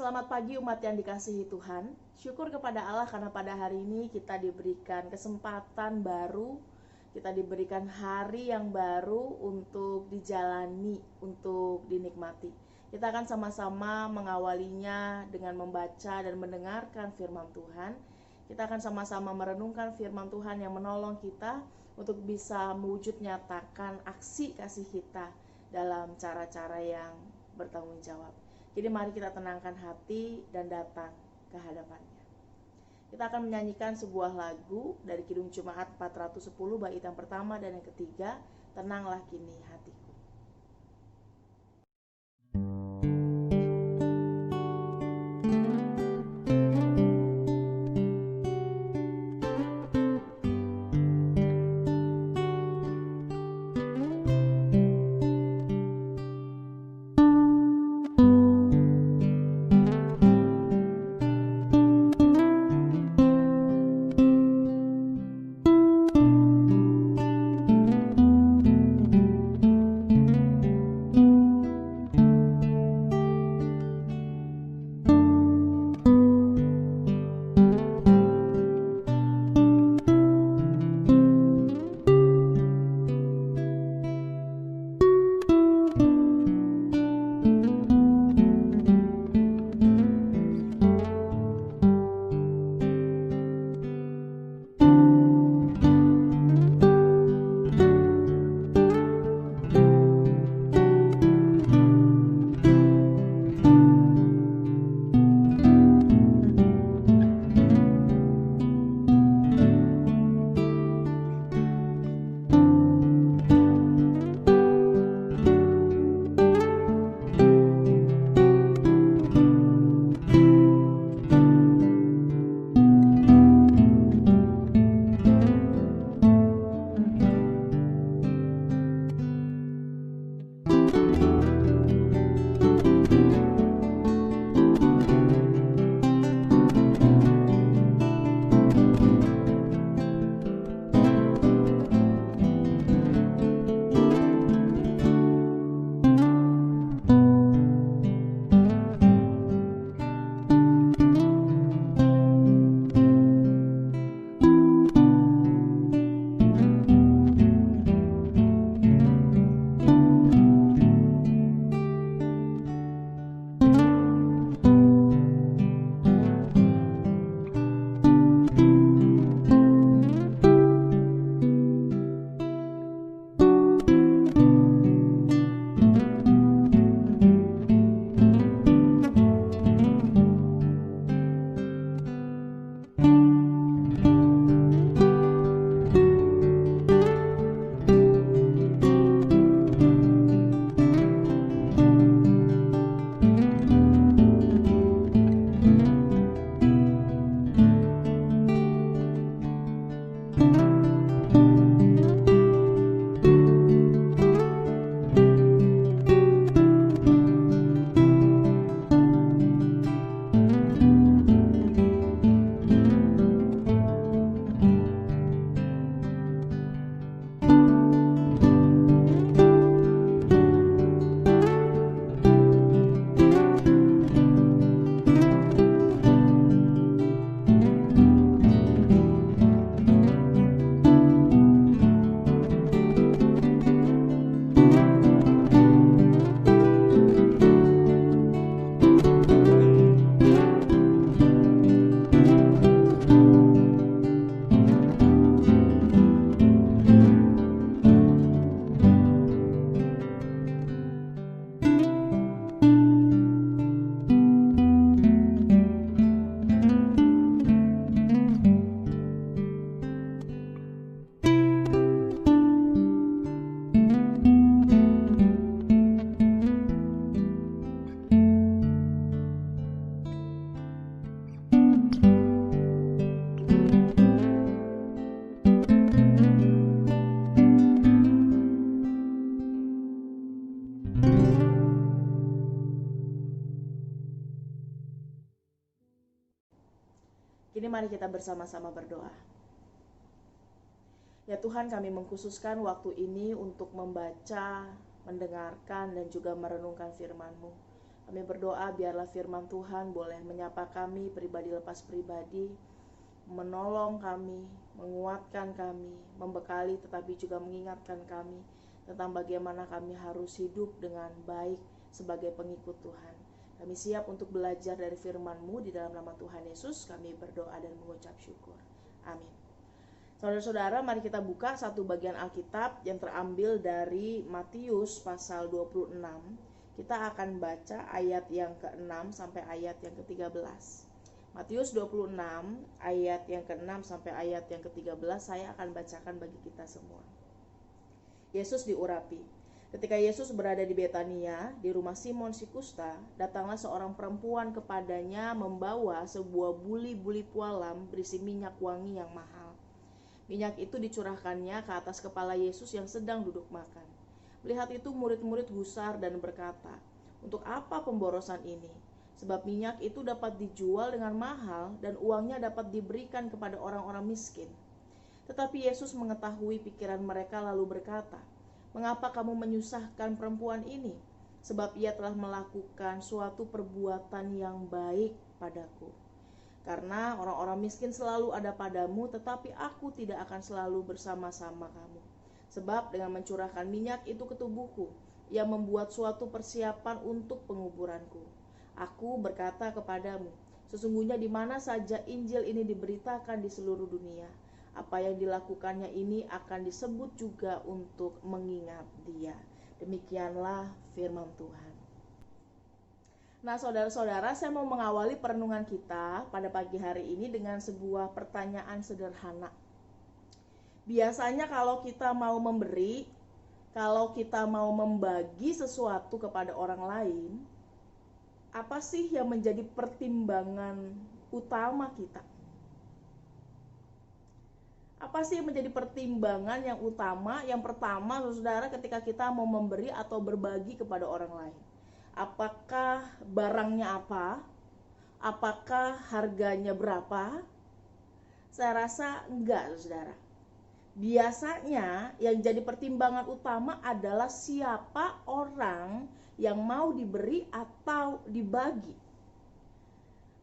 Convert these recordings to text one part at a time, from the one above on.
Selamat pagi umat yang dikasihi Tuhan. Syukur kepada Allah karena pada hari ini kita diberikan kesempatan baru, kita diberikan hari yang baru untuk dijalani, untuk dinikmati. Kita akan sama-sama mengawalinya dengan membaca dan mendengarkan firman Tuhan. Kita akan sama-sama merenungkan firman Tuhan yang menolong kita untuk bisa mewujud nyatakan aksi kasih kita dalam cara-cara yang bertanggung jawab. Jadi mari kita tenangkan hati dan datang ke hadapannya. Kita akan menyanyikan sebuah lagu dari Kidung Jemaat 410 bait yang pertama dan yang ketiga, Tenanglah Kini Hatiku. Kini mari kita bersama-sama berdoa. Ya Tuhan, kami mengkhususkan waktu ini untuk membaca, mendengarkan, dan juga merenungkan firman-Mu. Kami berdoa biarlah firman Tuhan boleh menyapa kami pribadi lepas pribadi, menolong kami, menguatkan kami, membekali tetapi juga mengingatkan kami tentang bagaimana kami harus hidup dengan baik sebagai pengikut Tuhan. Kami siap untuk belajar dari firman-Mu. Di dalam nama Tuhan Yesus kami berdoa dan mengucap syukur. Amin. Saudara-saudara, mari kita buka satu bagian Alkitab yang terambil dari Matius pasal 26. Kita akan baca ayat yang ke-6 sampai ayat yang ke-13. Matius 26 ayat yang ke-6 sampai ayat yang ke-13 saya akan bacakan bagi kita semua. Yesus diurapi. Ketika Yesus berada di Betania, di rumah Simon si Kusta, datanglah seorang perempuan kepadanya membawa sebuah buli-buli pualam berisi minyak wangi yang mahal. Minyak itu dicurahkannya ke atas kepala Yesus yang sedang duduk makan. Melihat itu murid-murid gusar dan berkata, "Untuk apa pemborosan ini? Sebab minyak itu dapat dijual dengan mahal dan uangnya dapat diberikan kepada orang-orang miskin." Tetapi Yesus mengetahui pikiran mereka lalu berkata, "Mengapa kamu menyusahkan perempuan ini? Sebab ia telah melakukan suatu perbuatan yang baik padaku. Karena orang-orang miskin selalu ada padamu, tetapi aku tidak akan selalu bersama-sama kamu. Sebab dengan mencurahkan minyak itu ke tubuhku, ia membuat suatu persiapan untuk penguburanku. Aku berkata kepadamu, sesungguhnya di mana saja Injil ini diberitakan di seluruh dunia, apa yang dilakukannya ini akan disebut juga untuk mengingat dia." Demikianlah firman Tuhan. Nah, saudara-saudara, saya mau mengawali perenungan kita pada pagi hari ini dengan sebuah pertanyaan sederhana. Biasanya kalau kita mau memberi, kalau kita mau membagi sesuatu kepada orang lain, apa sih yang menjadi pertimbangan utama kita? Apa sih yang menjadi pertimbangan yang utama? Yang pertama, saudara, ketika kita mau memberi atau berbagi kepada orang lain. Apakah barangnya apa? Apakah harganya berapa? Saya rasa enggak, saudara. Biasanya yang jadi pertimbangan utama adalah siapa orang yang mau diberi atau dibagi.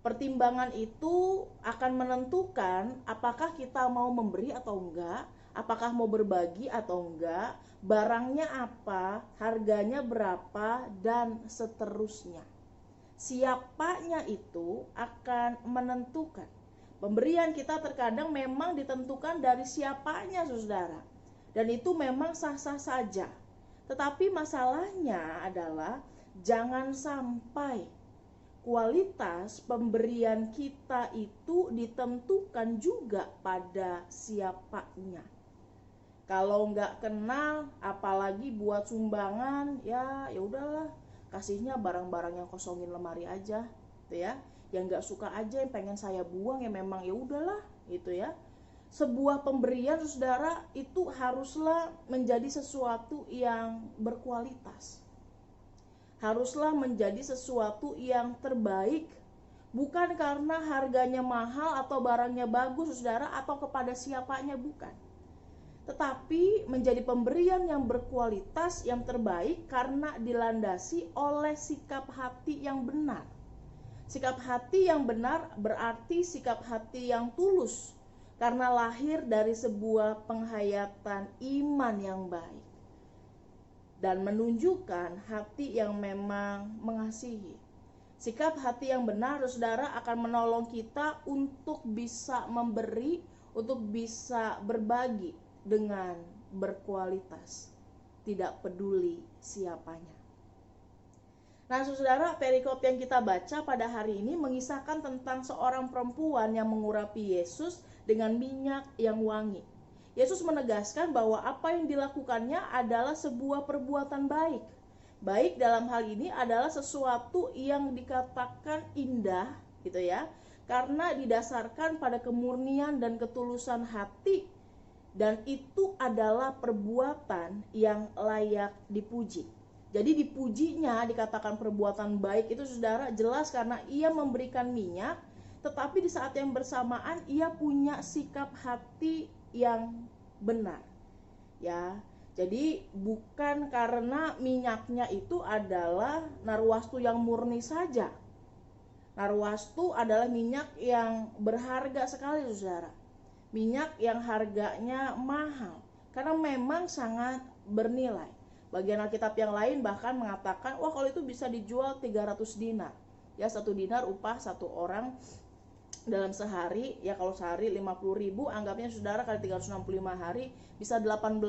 Pertimbangan itu akan menentukan apakah kita mau memberi atau enggak, apakah mau berbagi atau enggak, barangnya apa, harganya berapa, dan seterusnya. Siapanya itu akan menentukan. Pemberian kita terkadang memang ditentukan dari siapanya, saudara. Dan itu memang sah-sah saja. Tetapi masalahnya adalah jangan sampai kualitas pemberian kita itu ditentukan juga pada siapanya. Kalau nggak kenal, apalagi buat sumbangan, ya udahlah, kasihnya barang-barang yang kosongin lemari aja, gitu ya. Yang nggak suka aja, yang pengen saya buang, ya memang ya udahlah, gitu ya. Sebuah pemberian, saudara, itu haruslah menjadi sesuatu yang berkualitas. Haruslah menjadi sesuatu yang terbaik, bukan karena harganya mahal atau barangnya bagus, saudara, atau kepada siapanya, bukan. Tetapi menjadi pemberian yang berkualitas, yang terbaik, karena dilandasi oleh sikap hati yang benar. Sikap hati yang benar berarti sikap hati yang tulus, karena lahir dari sebuah penghayatan iman yang baik dan menunjukkan hati yang memang mengasihi. Sikap hati yang benar, saudara, akan menolong kita untuk bisa memberi, untuk bisa berbagi dengan berkualitas, tidak peduli siapanya. Nah, saudara, perikop yang kita baca pada hari ini mengisahkan tentang seorang perempuan yang mengurapi Yesus dengan minyak yang wangi. Yesus menegaskan bahwa apa yang dilakukannya adalah sebuah perbuatan baik. Baik dalam hal ini adalah sesuatu yang dikatakan indah, gitu ya, karena didasarkan pada kemurnian dan ketulusan hati, dan itu adalah perbuatan yang layak dipuji. Jadi dipujinya, dikatakan perbuatan baik itu, saudara, jelas karena ia memberikan minyak, tetapi di saat yang bersamaan ia punya sikap hati yang benar. Ya, Jadi bukan karena minyaknya itu adalah narwastu yang murni saja. Narwastu adalah minyak yang berharga sekali, saudara. Minyak yang harganya mahal karena memang sangat bernilai. Bagian Alkitab yang lain bahkan mengatakan, wah kalau itu bisa dijual 300 dinar. Ya, 1 dinar upah satu orang dalam sehari. Ya kalau sehari 50.000, anggapnya saudara kali 365 hari bisa 18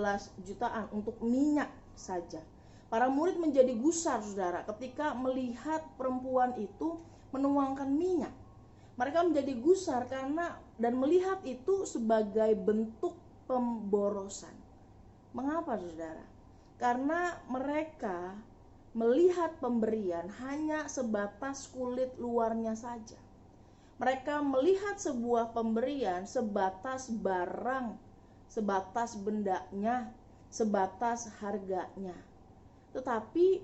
jutaan untuk minyak saja. Para murid menjadi gusar, saudara, ketika melihat perempuan itu menuangkan minyak. Mereka menjadi gusar karena dan melihat itu sebagai bentuk pemborosan. Mengapa, saudara? Karena mereka melihat pemberian hanya sebatas kulit luarnya saja. Mereka melihat sebuah pemberian sebatas barang, sebatas bendanya, sebatas harganya. Tetapi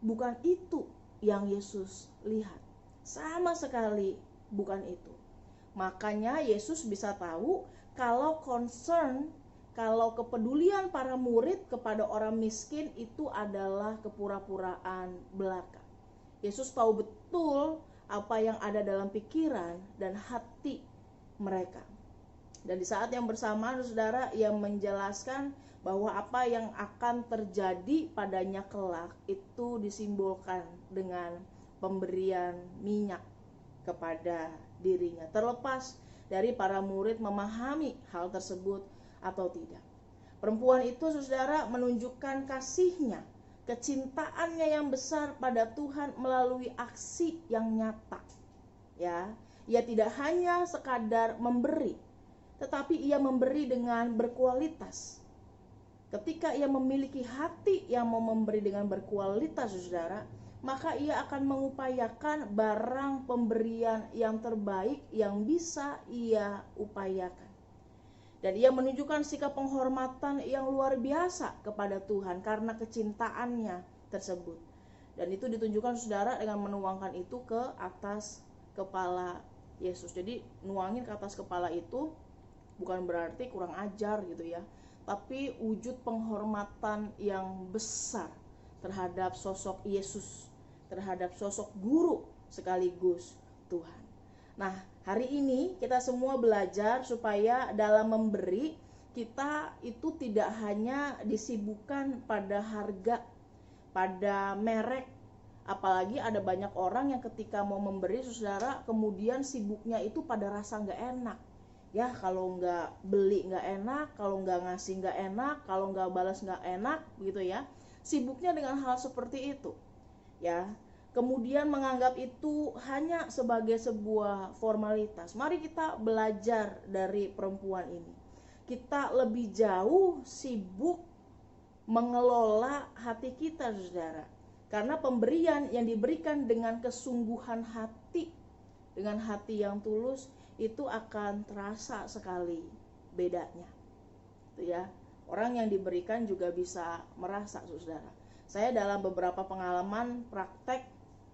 bukan itu yang Yesus lihat. Sama sekali bukan itu. Makanya Yesus bisa tahu kalau kalau kepedulian para murid kepada orang miskin itu adalah kepura-puraan belaka. Yesus tahu betul apa yang ada dalam pikiran dan hati mereka. Dan di saat yang bersamaan, saudara, ia menjelaskan bahwa apa yang akan terjadi padanya kelak itu disimbolkan dengan pemberian minyak kepada dirinya, terlepas dari para murid memahami hal tersebut atau tidak. Perempuan itu, saudara, menunjukkan kasihnya, kecintaannya yang besar pada Tuhan melalui aksi yang nyata. Ya, ia tidak hanya sekadar memberi, tetapi ia memberi dengan berkualitas. Ketika ia memiliki hati yang mau memberi dengan berkualitas, saudara, maka ia akan mengupayakan barang pemberian yang terbaik yang bisa ia upayakan. Dan ia menunjukkan sikap penghormatan yang luar biasa kepada Tuhan karena kecintaannya tersebut. Dan itu ditunjukkan, saudara, dengan menuangkan itu ke atas kepala Yesus. Jadi nuangin ke atas kepala itu bukan berarti kurang ajar gitu ya, tapi wujud penghormatan yang besar terhadap sosok Yesus, terhadap sosok guru sekaligus Tuhan. Nah, hari ini kita semua belajar supaya dalam memberi kita itu tidak hanya disibukkan pada harga, pada merek. Apalagi ada banyak orang yang ketika mau memberi, saudara, kemudian sibuknya itu pada rasa gak enak. Ya, kalau nggak beli nggak enak, kalau nggak ngasih nggak enak, kalau nggak balas nggak enak, begitu ya. Sibuknya dengan hal seperti itu, ya. Kemudian menganggap itu hanya sebagai sebuah formalitas. Mari kita belajar dari perempuan ini. Kita lebih jauh sibuk mengelola hati kita, saudara. Karena pemberian yang diberikan dengan kesungguhan hati, dengan hati yang tulus, itu akan terasa sekali bedanya. Itu ya. Orang yang diberikan juga bisa merasa, saudara. Saya dalam beberapa pengalaman praktek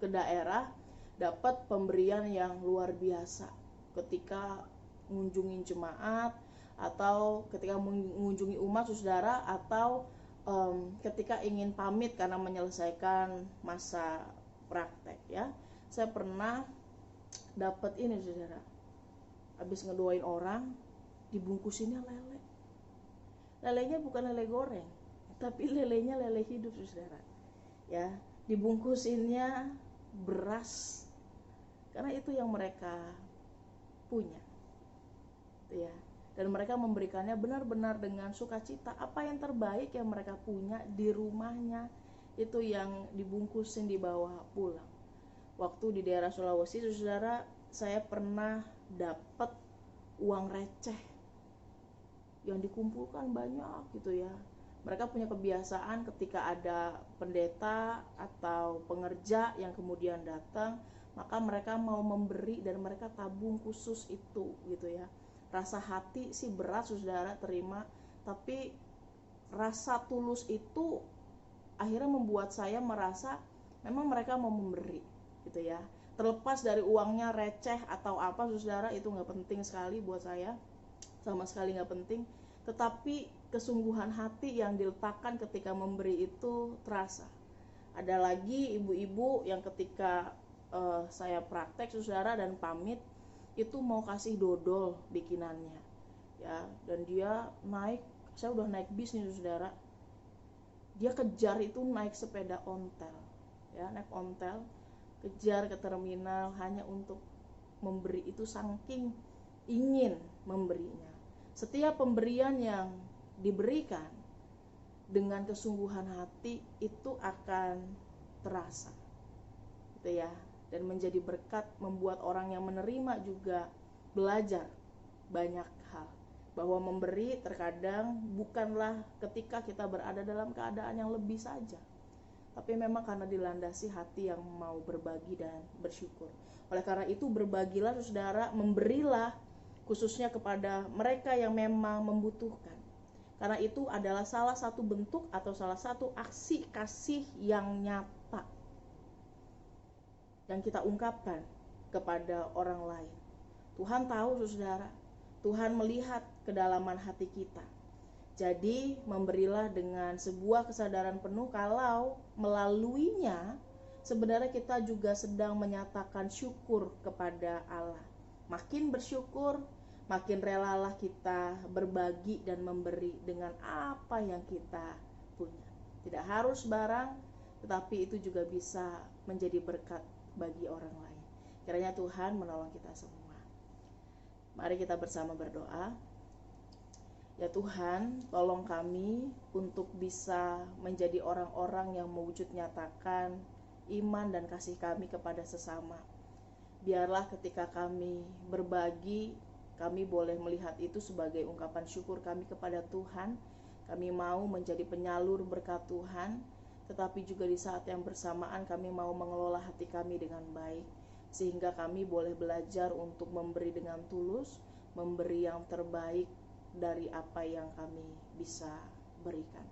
ke daerah dapat pemberian yang luar biasa ketika mengunjungi jemaat atau ketika mengunjungi umat, saudara, atau ketika ingin pamit karena menyelesaikan masa praktek ya. Saya pernah dapat ini, saudara, habis ngedoain orang dibungkusinnya lele. Lelenya bukan lele goreng, tapi lelenya lele hidup, saudara. Ya, dibungkusinnya beras karena itu yang mereka punya. Itu ya. Dan mereka memberikannya benar-benar dengan sukacita. Apa yang terbaik yang mereka punya di rumahnya itu yang dibungkusin dibawa pulang. Waktu di daerah Sulawesi, saudara, saya pernah dapat uang receh yang dikumpulkan banyak gitu ya. Mereka punya kebiasaan ketika ada pendeta atau pengerja yang kemudian datang, maka mereka mau memberi dan mereka tabung khusus itu gitu ya. Rasa hati sih berat, saudara, terima, tapi rasa tulus itu akhirnya membuat saya merasa memang mereka mau memberi gitu ya. Terlepas dari uangnya receh atau apa, saudara, itu nggak penting sekali buat saya, sama sekali nggak penting. Tetapi kesungguhan hati yang diletakkan ketika memberi itu terasa. Ada lagi ibu-ibu yang ketika saya praktek saudara dan pamit itu mau kasih dodol bikinannya ya, dan dia naik, saya udah naik bis nih saudara, dia kejar itu naik sepeda ontel ya, naik ontel kejar ke terminal hanya untuk memberi itu, saking ingin memberinya. Setiap pemberian yang diberikan dengan kesungguhan hati itu akan terasa gitu ya, dan menjadi berkat, membuat orang yang menerima juga belajar banyak hal, bahwa memberi terkadang bukanlah ketika kita berada dalam keadaan yang lebih saja, tapi memang karena dilandasi hati yang mau berbagi dan bersyukur. Oleh karena itu berbagilah saudara, memberilah khususnya kepada mereka yang memang membutuhkan. Karena itu adalah salah satu bentuk atau salah satu aksi kasih yang nyata yang kita ungkapkan kepada orang lain. Tuhan tahu saudara, Tuhan melihat kedalaman hati kita. Jadi memberilah dengan sebuah kesadaran penuh kalau melaluinya sebenarnya kita juga sedang menyatakan syukur kepada Allah. Makin bersyukur, makin relalah kita berbagi dan memberi dengan apa yang kita punya. Tidak harus barang, tetapi itu juga bisa menjadi berkat bagi orang lain. Kiranya Tuhan menolong kita semua. Mari kita bersama berdoa. Ya Tuhan, tolong kami untuk bisa menjadi orang-orang yang mewujud nyatakan iman dan kasih kami kepada sesama. Biarlah ketika kami berbagi, kami boleh melihat itu sebagai ungkapan syukur kami kepada Tuhan. Kami mau menjadi penyalur berkat Tuhan, tetapi juga di saat yang bersamaan kami mau mengelola hati kami dengan baik, sehingga kami boleh belajar untuk memberi dengan tulus, memberi yang terbaik dari apa yang kami bisa berikan.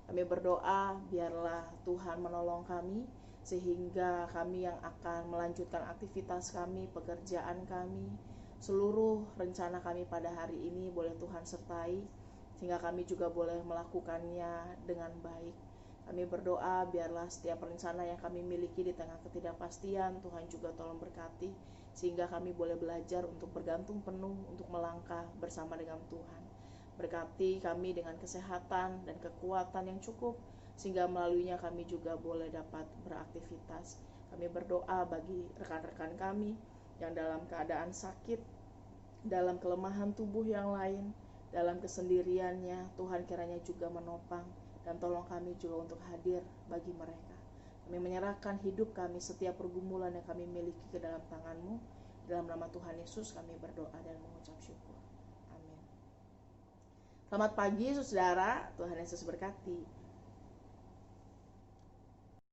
Kami berdoa biarlah Tuhan menolong kami, sehingga kami yang akan melanjutkan aktivitas kami, pekerjaan kami, seluruh rencana kami pada hari ini boleh Tuhan sertai, sehingga kami juga boleh melakukannya dengan baik. Kami berdoa biarlah setiap rencana yang kami miliki di tengah ketidakpastian, Tuhan juga tolong berkati, sehingga kami boleh belajar untuk bergantung penuh, untuk melangkah bersama dengan Tuhan. Berkati kami dengan kesehatan dan kekuatan yang cukup, sehingga melaluinya kami juga boleh dapat beraktivitas. Kami berdoa bagi rekan-rekan kami yang dalam keadaan sakit, dalam kelemahan tubuh yang lain, dalam kesendiriannya, Tuhan kiranya juga menopang, dan tolong kami juga untuk hadir bagi mereka. Kami menyerahkan hidup kami, setiap pergumulan yang kami miliki ke dalam tangan-Mu. Dalam nama Tuhan Yesus kami berdoa dan mengucap syukur. Amin. Selamat pagi saudara, Tuhan Yesus berkati.